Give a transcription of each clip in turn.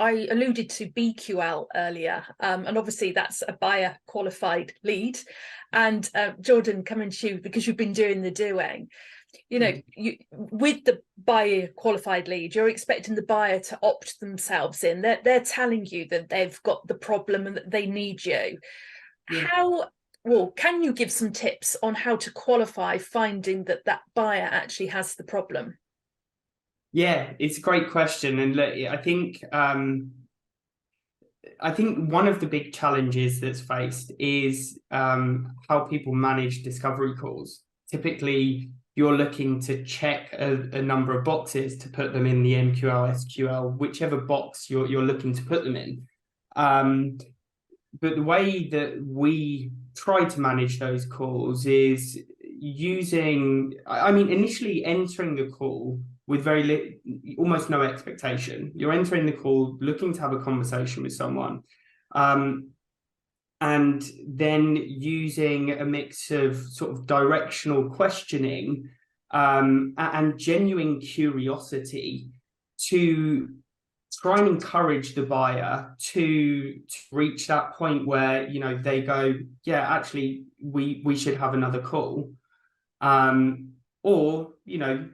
I alluded to BQL earlier, and obviously that's a buyer qualified lead. And Jordan, coming to you because you've been doing the doing. You know, with the buyer qualified lead, you're expecting the buyer to opt themselves in. They're telling you that they've got the problem and that they need you. Yeah. Can you give some tips on how to qualify finding that buyer actually has the problem? Yeah, it's a great question. And look, I think one of the big challenges that's faced is how people manage discovery calls. Typically, you're looking to check a number of boxes to put them in the MQL, SQL, whichever box you're looking to put them in. But the way that we try to manage those calls is initially entering the call with almost no expectation. You're entering the call looking to have a conversation with someone. And then using a mix of sort of directional questioning and genuine curiosity to try and encourage the buyer to reach that point where, they go, yeah, actually, we should have another call. Or,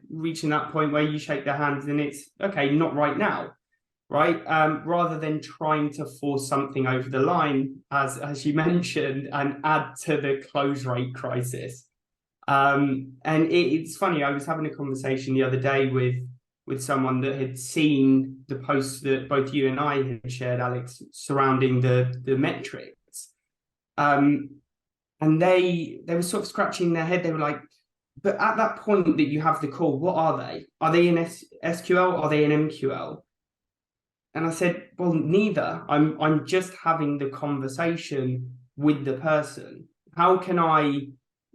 reaching that point where you shake their hands and it's, okay, not right now. Right, rather than trying to force something over the line, as you mentioned, and add to the close rate crisis. And it's funny. I was having a conversation the other day with someone that had seen the posts that both you and I had shared, Alex, surrounding the metrics. And they were sort of scratching their head. They were like, but at that point that you have the call, what are they? Are they in SQL? Are they in MQL? And I said, well, neither. I'm just having the conversation with the person. How can I,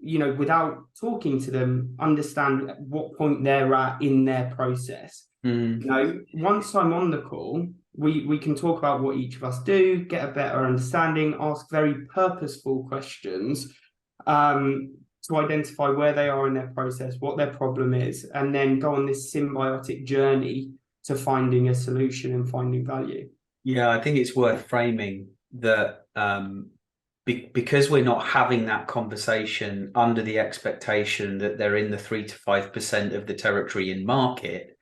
without talking to them, understand at what point they're at in their process? Once I'm on the call, we can talk about what each of us do, get a better understanding, ask very purposeful questions to identify where they are in their process, what their problem is, and then go on this symbiotic journey to finding a solution and finding value. Yeah, I think it's worth framing that because we're not having that conversation under the expectation that they're in the 3 to 5% of the territory in market,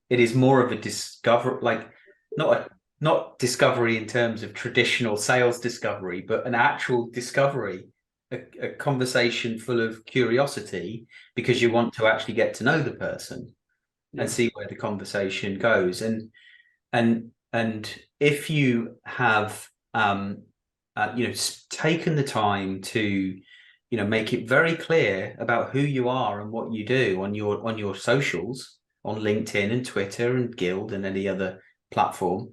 it is more of a discover, like not discovery in terms of traditional sales discovery, but an actual discovery, a conversation full of curiosity because you want to actually get to know the person. And see where the conversation goes, and if you have taken the time to make it very clear about who you are and what you do on your socials, on LinkedIn and Twitter and Guild and any other platform,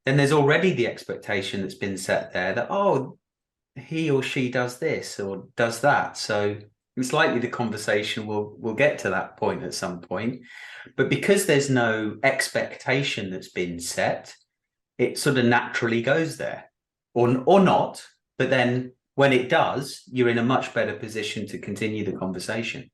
then there's already the expectation that's been set there that, oh, he or she does this or does that. So it's likely the conversation will get to that point at some point. But because there's no expectation that's been set, it sort of naturally goes there or not. But then when it does, you're in a much better position to continue the conversation.